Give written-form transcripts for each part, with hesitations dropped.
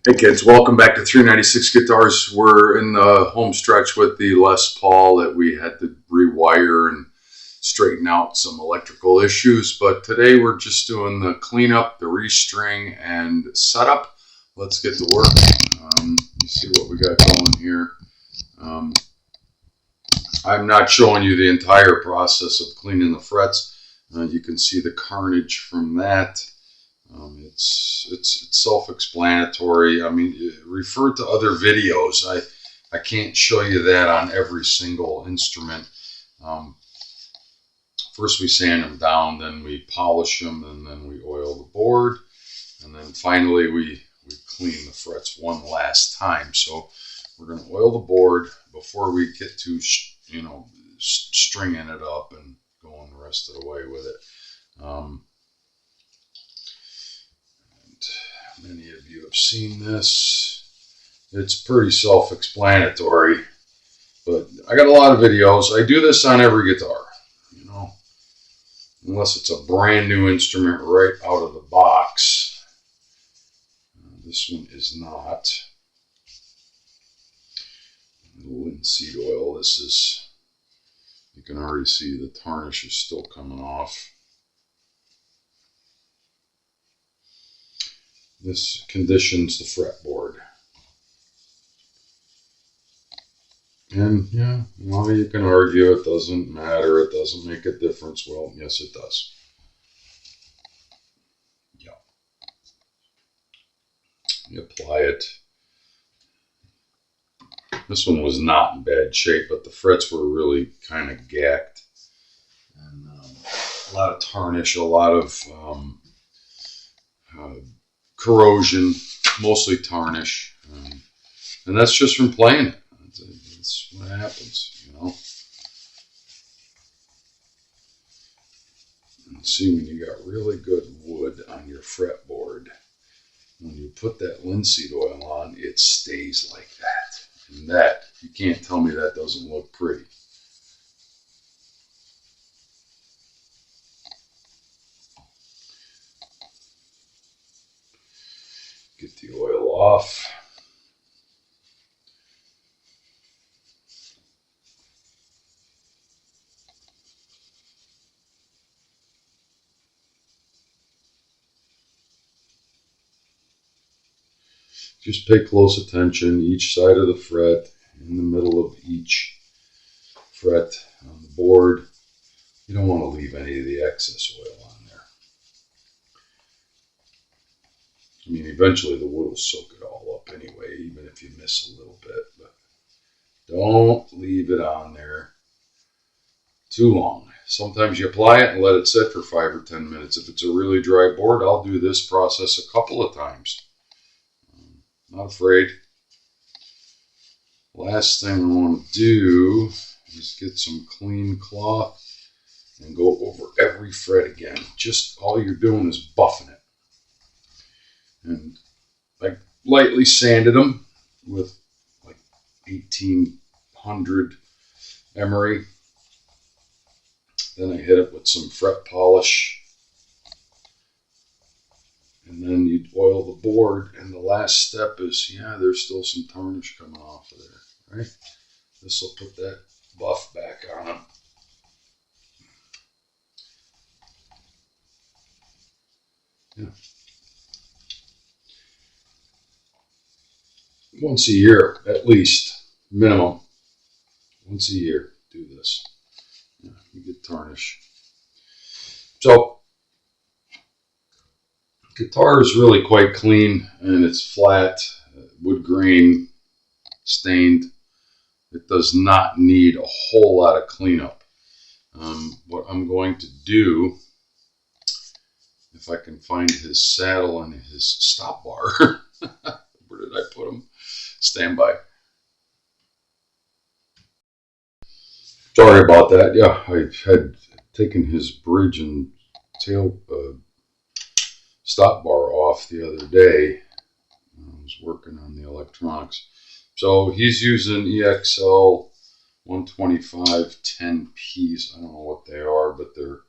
Hey kids, welcome back to 396 Guitars. We're in the home stretch with the Les Paul that we had to rewire and straighten out some electrical issues. But today we're just doing the cleanup, the restring, and setup. Let's get to work. You see what we got going here. I'm not showing you the entire process of cleaning the frets. You can see the carnage from that. It's self-explanatory. I mean, refer to other videos. I can't show you that on every single instrument. First we sand them down, then we polish them, and then we oil the board, and then finally we clean the frets one last time. So we're going to oil the board before we get to stringing it up and going the rest of the way with it. Many of you have seen this. It's pretty self-explanatory, but I got a lot of videos. I do this on every guitar, unless it's a brand new instrument right out of the box. This one is not. Linseed oil. This is, you can already see the tarnish is still coming off. This conditions the fretboard. And yeah, you can argue it doesn't matter, it doesn't make a difference. Well, yes it does. Yeah. You apply it. This one was not in bad shape, but the frets were really kind of gacked. And a lot of tarnish, a lot of corrosion, mostly tarnish, and that's just from playing it. That's what happens, And see, when you got really good wood on your fretboard, when you put that linseed oil on, it stays like that. And that, you can't tell me that doesn't look pretty. Get the oil off. Just pay close attention. Each side of the fret, in the middle of each fret on the board. You don't want to leave any of the excess oil on there. I mean, eventually the wood will soak it all up anyway, even if you miss a little bit. But don't leave it on there too long. Sometimes you apply it and let it sit for 5 or 10 minutes. If it's a really dry board, I'll do this process a couple of times. Not afraid. Last thing I want to do is get some clean cloth and go over every fret again. Just all you're doing is buffing it. And I lightly sanded them with like 1800 emery. Then I hit it with some fret polish. And then you'd oil the board. And the last step is, there's still some tarnish coming off of there, right? This will put that buff back on them. Yeah. Once a year, at least, minimum. Once a year, do this. Yeah, you get tarnish. So, guitar is really quite clean, and it's flat, wood grain, stained. It does not need a whole lot of cleanup. What I'm going to do, if I can find his saddle and his stop bar, where did I put them? Stand by. Sorry about that. Yeah, I had taken his bridge and tail stop bar off the other day. I was working on the electronics. So he's using EXL 125 10Ps. I don't know what they are, but they're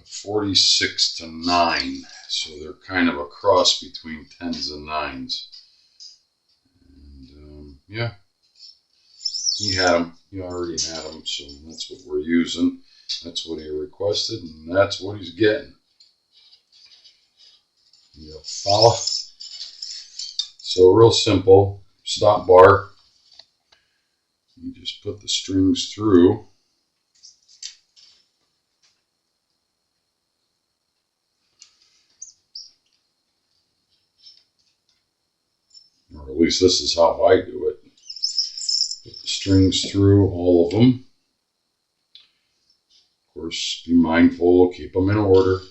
46 to 9. So they're kind of a cross between 10s and 9s. yeah, he had them. He already had them, so that's what we're using. That's what he requested, and that's what he's getting. You follow. So real simple. Stop bar. You just put the strings through. Or at least this is how I do it. Put the strings through all of them. Of course, be mindful, keep them in order.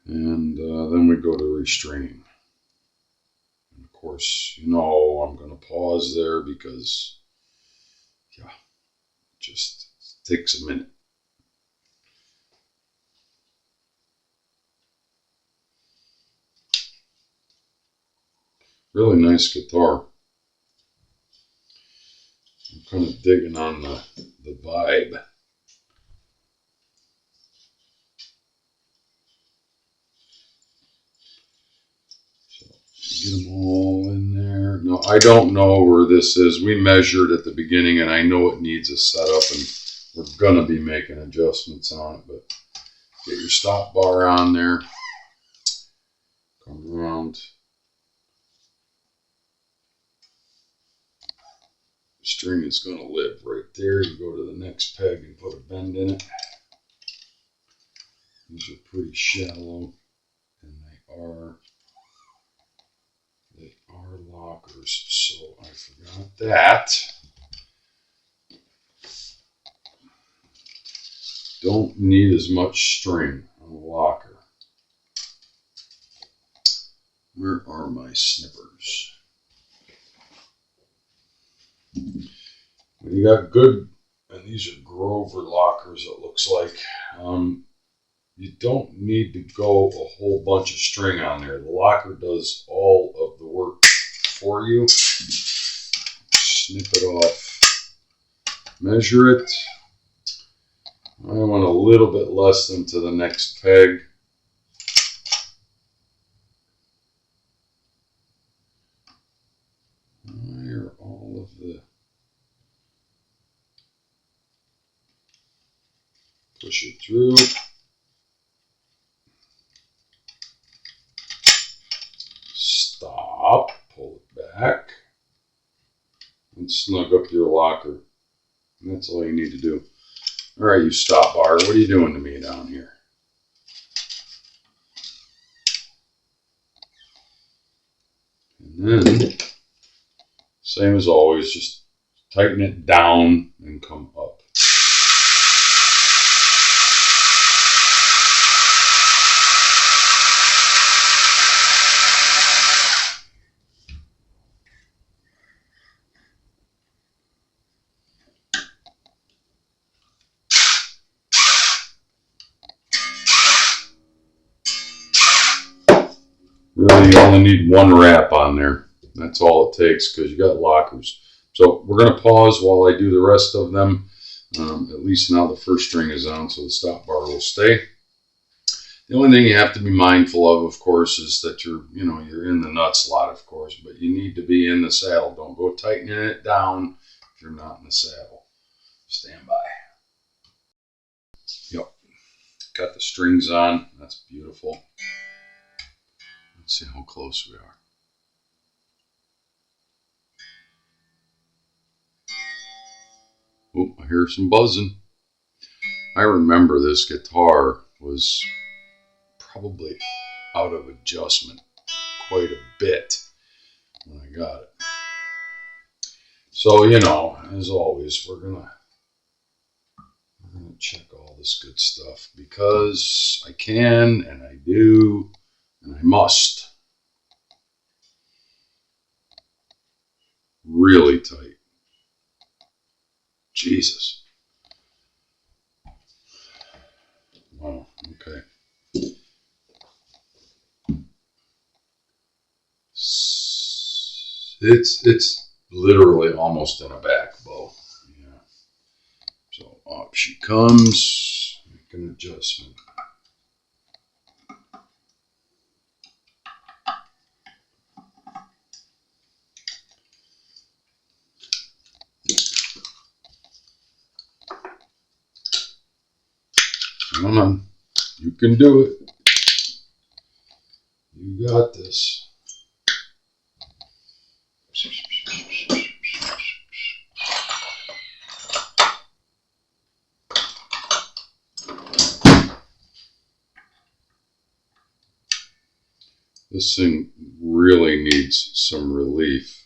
And then we go to restring. And of course, you know I'm going to pause there because, yeah, it just takes a minute. Really nice guitar. I'm kind of digging on the vibe. So get them all in there. No, I don't know where this is. We measured at the beginning, and I know it needs a setup, and we're going to be making adjustments on it. But get your stop bar on there. Come around. The string is going to live right there. You go to the next peg and put a bend in it. These are pretty shallow, and they are lockers, so I forgot that. Don't need as much string on a locker. Where are my snippers? When you got good, and these are Grover lockers, it looks like, you don't need to go a whole bunch of string on there. The locker does all of the work for you. Snip it off. Measure it. I want a little bit less than to the next peg. Where are all of the... Push it through. Stop. Pull it back. And snug up your locker. And that's all you need to do. All right, you stop bar. What are you doing to me down here? And then, same as always, just tighten it down and come up. Really, you only need one wrap on there. That's all it takes because you got lockers. So we're going to pause while I do the rest of them. At least now the first string is on, so the stop bar will stay. The only thing you have to be mindful of course, is that you're in the nut slot, of course, but you need to be in the saddle. Don't go tightening it down if you're not in the saddle. Stand by. Yep. Got the strings on. That's beautiful. Let's see how close we are. Oh, I hear some buzzing. I remember this guitar was probably out of adjustment quite a bit when I got it. So, as always, we're gonna check all this good stuff because I can and I do and I must. Really tight. Jesus. Wow, okay. It's literally almost in a back bow. Yeah. So up she comes. Make an adjustment. Come on. You can do it. You got this. This thing really needs some relief.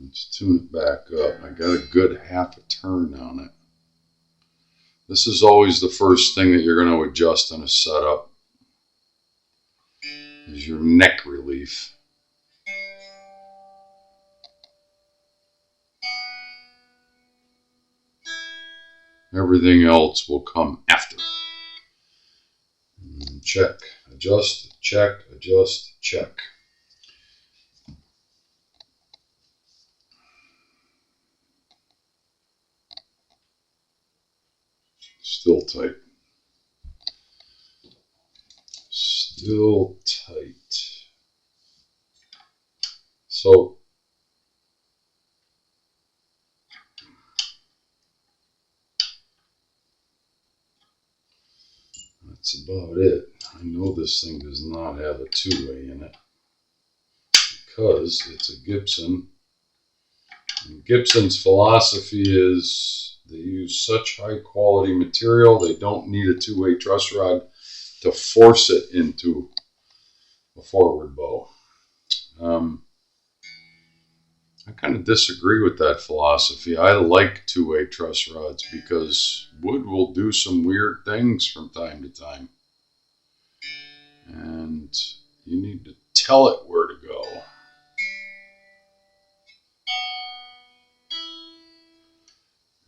Let's tune it back up. I got a good half a turn on it. This is always the first thing that you're going to adjust in a setup, is your neck relief. Everything else will come after. Check, adjust, check, adjust, check. Still tight. Still tight. So that's about it. I know this thing does not have a two-way in it because it's a Gibson. And Gibson's philosophy is they use such high quality material, they don't need a two-way truss rod to force it into a forward bow. I kind of disagree with that philosophy. I like two-way truss rods because wood will do some weird things from time to time. And you need to tell it where to go.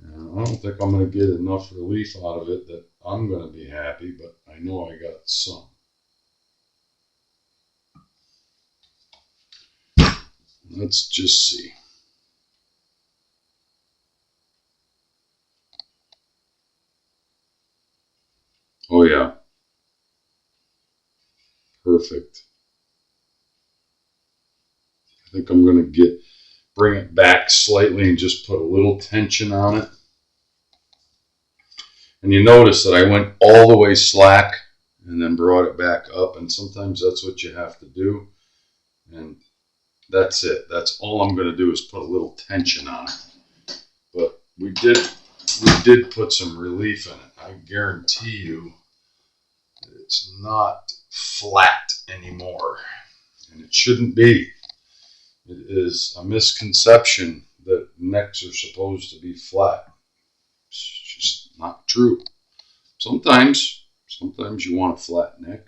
And I don't think I'm going to get enough relief out of it that I'm going to be happy, but I know I got some. Let's just see. Oh yeah. Perfect. I think I'm going to bring it back slightly and just put a little tension on it. And you notice that I went all the way slack and then brought it back up, and sometimes that's what you have to do. And that's it. That's all I'm going to do is put a little tension on it. But we did put some relief in it. I guarantee you it's not flat anymore, and it shouldn't be. It is a misconception that necks are supposed to be flat. It's just not true. Sometimes you want a flat neck.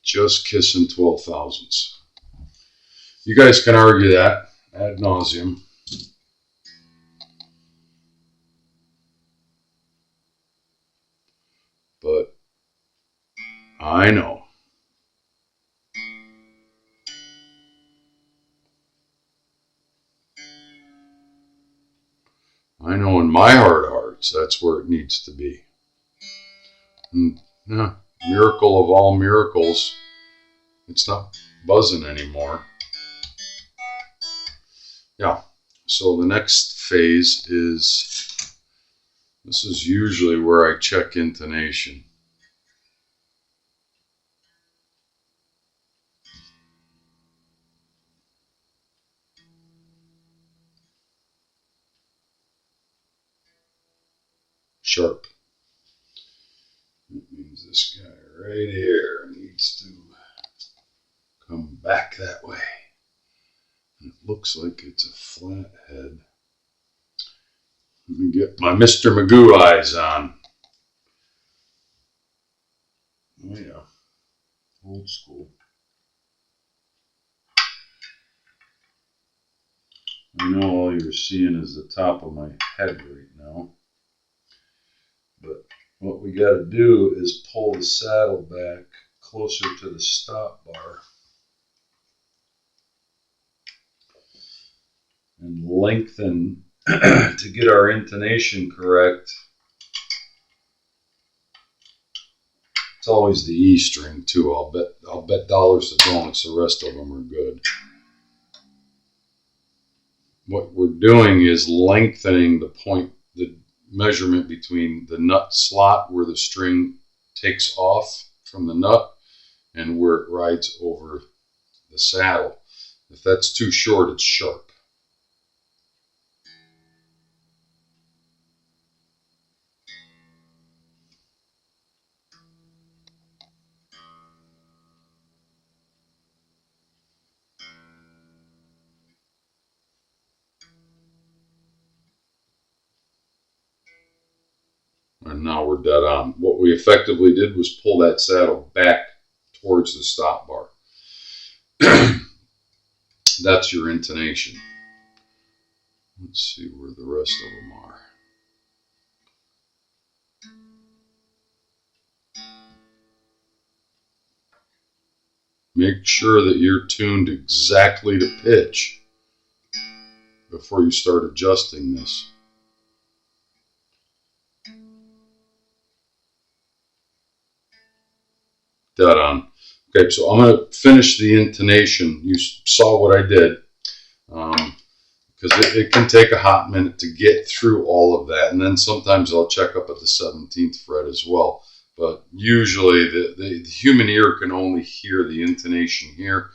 Just kissing 12 thousandths. You guys can argue that ad nauseum. But I know. I know in my heart of hearts that's where it needs to be. And, yeah, miracle of all miracles, it's not buzzing anymore. Yeah, so the next phase is, this is usually where I check intonation. Sharp. That means this guy right here needs to come back that way. And it looks like it's a flat head. Let me get my Mr. Magoo eyes on. Oh yeah, old school. I know all you're seeing is the top of my head right now. But what we got to do is pull the saddle back closer to the stop bar and lengthen to get our intonation correct. It's always the E string too. I'll bet dollars to donuts the rest of them are good. What we're doing is lengthening the measurement between the nut slot where the string takes off from the nut and where it rides over the saddle. If that's too short, it's sharp. And now we're dead on. What we effectively did was pull that saddle back towards the stop bar. That's your intonation. Let's see where the rest of them are. Make sure that you're tuned exactly to pitch before you start adjusting this. Dead on. Okay, so I'm going to finish the intonation. You saw what I did. Because it can take a hot minute to get through all of that. And then sometimes I'll check up at the 17th fret as well. But usually the human ear can only hear the intonation here.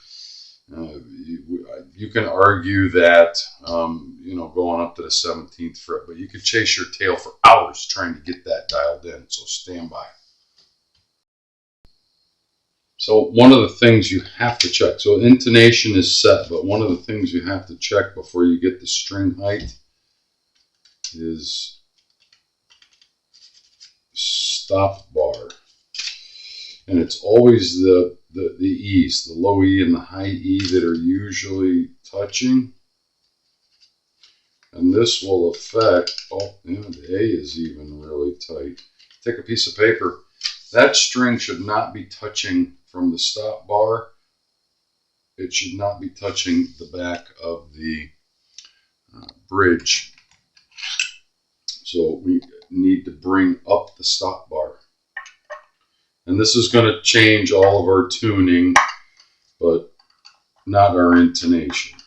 You can argue that, going up to the 17th fret, but you could chase your tail for hours trying to get that dialed in. So stand by. So one of the things you have to check, so intonation is set, but one of the things you have to check before you get the string height is stop bar. And it's always the E's, the low E and the high E that are usually touching. And this will affect, the A is even really tight. Take a piece of paper. That string should not be touching from the stop bar. It should not be touching the back of the bridge. So we need to bring up the stop bar. And this is going to change all of our tuning, but not our intonation.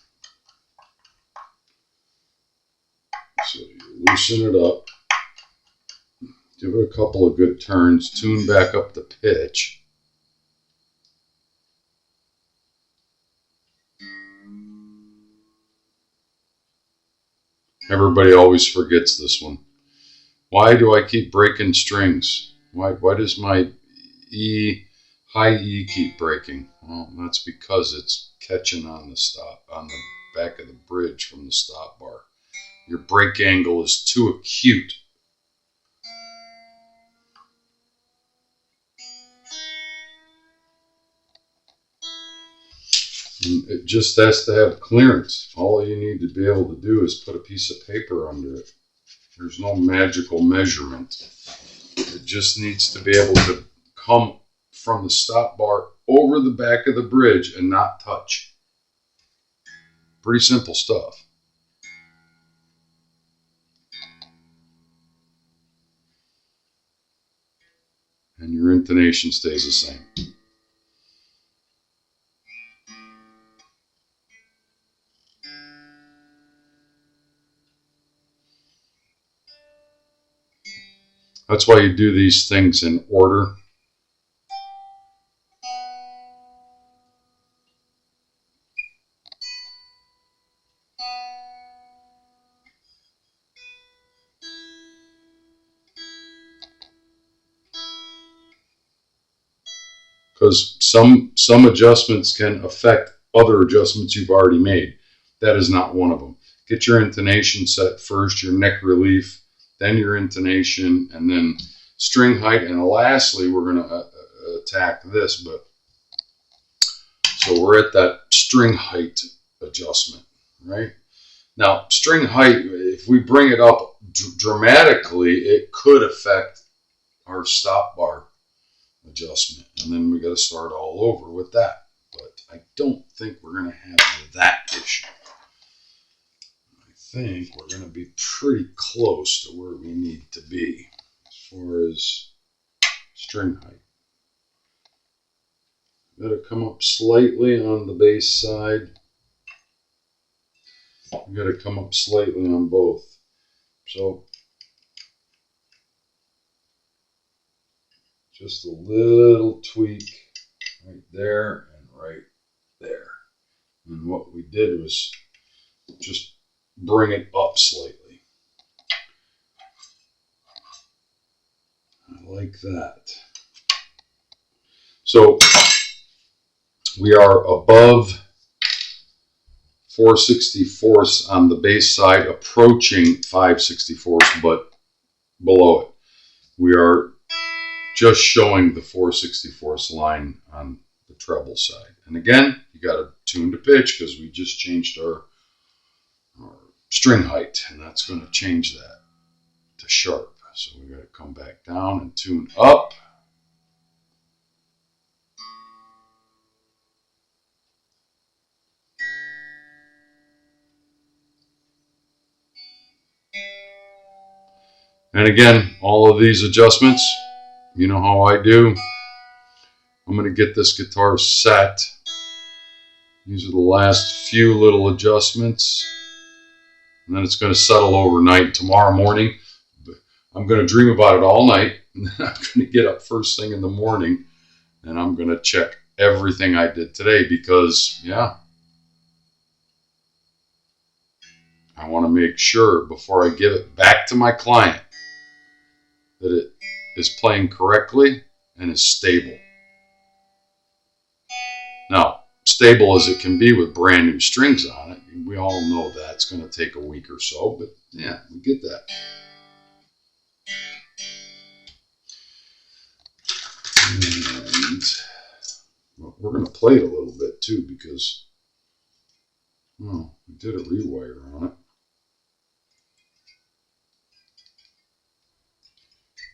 So you loosen it up. Give it a couple of good turns. Tune back up the pitch. Everybody always forgets this one. Why do I keep breaking strings? Why does my high E keep breaking? Well, that's because it's catching on the back of the bridge from the stop bar. Your break angle is too acute. And it just has to have clearance. All you need to be able to do is put a piece of paper under it. There's no magical measurement. It just needs to be able to come from the stop bar over the back of the bridge and not touch. Pretty simple stuff. And your intonation stays the same. That's why you do these things in order. Because some adjustments can affect other adjustments you've already made. That is not one of them. Get your intonation set first, your neck relief, then your intonation, and then string height. And lastly, we're going to attack this. But so we're at that string height adjustment, right? Now, string height, if we bring it up dramatically, it could affect our stop bar adjustment. And then we got to start all over with that. But I don't think we're going to have that issue. I think we're going to be pretty close to where we need to be as far as string height. Got to come up slightly on the bass side. You got to come up slightly on both. So just a little tweak right there and right there. And what we did was just bring it up slightly. I like that. So we are above 4/64 on the bass side, approaching 5/64, but below it. We are just showing the 4/64 line on the treble side. And again, you got to tune to pitch because we just changed our string height, and that's going to change that to sharp. So we got to come back down and tune up. And again, all of these adjustments, you know how I do. I'm going to get this guitar set. These are the last few little adjustments. And then it's going to settle overnight. Tomorrow morning, I'm going to dream about it all night. And then I'm going to get up first thing in the morning and I'm going to check everything I did today because, yeah, I want to make sure before I give it back to my client that it is playing correctly and is stable. Now, stable as it can be with brand new strings on it, we all know that's going to take a week or so, but yeah, we get that. And well, we're going to play it a little bit too because, well, we did a rewire on it.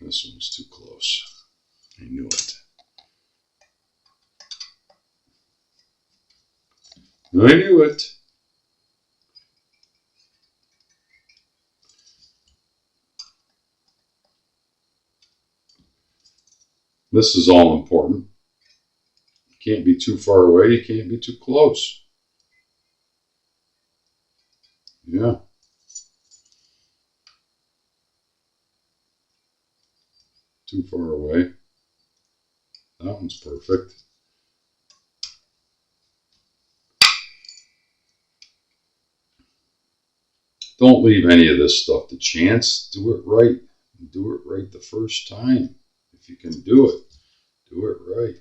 This one was too close. I knew it. I knew it. This is all important. You can't be too far away. You can't be too close. Yeah. Too far away. That one's perfect. Don't leave any of this stuff to chance. Do it right. Do it right the first time. If you can do it, do it right.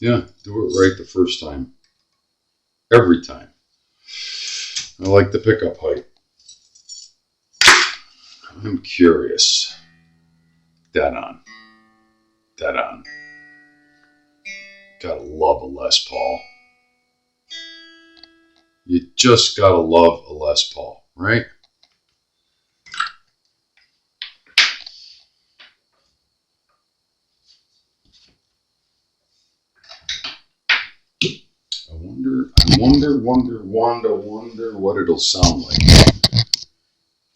Yeah, do it right the first time. Every time. I like the pickup height. I'm curious. Dead on. Dead on. Gotta love a Les Paul. You just gotta love a Les Paul, right? I wonder what it'll sound like.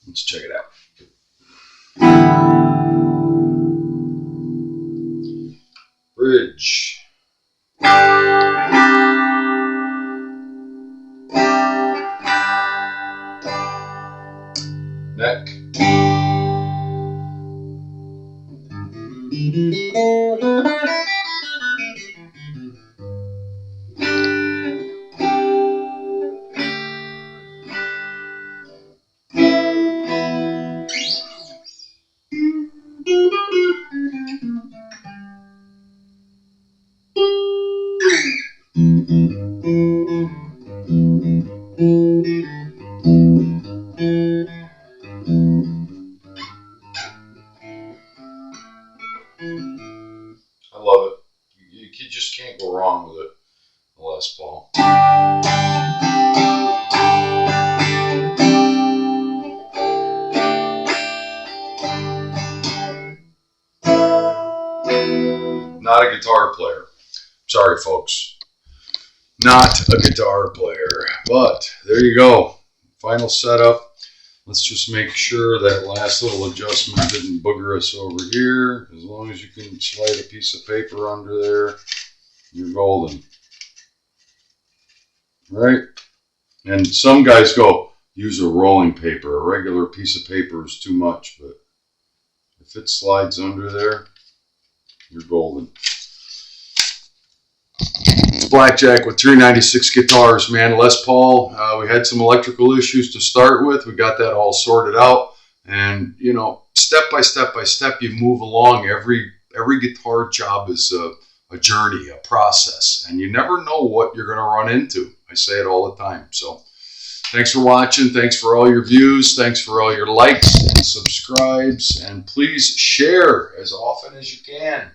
Let's check it out. Bridge. Neck. I love it. You just can't go wrong with it. The Les Paul. Not a guitar player. Sorry, folks. not a guitar player. But there you go. Final setup. Let's just make sure that last little adjustment didn't booger us over here. As long as you can slide a piece of paper under there, you're golden. Right? And some guys go, use a rolling paper. A regular piece of paper is too much, but if it slides under there, you're golden. It's Blackjack with 396 guitars, man. Les Paul. We had some electrical issues to start with. We got that all sorted out, and you know, step by step, you move along. Every guitar job is a journey, a process, and you never know what you're going to run into. I say it all the time. So, thanks for watching. Thanks for all your views. Thanks for all your likes and subscribes, and please share as often as you can.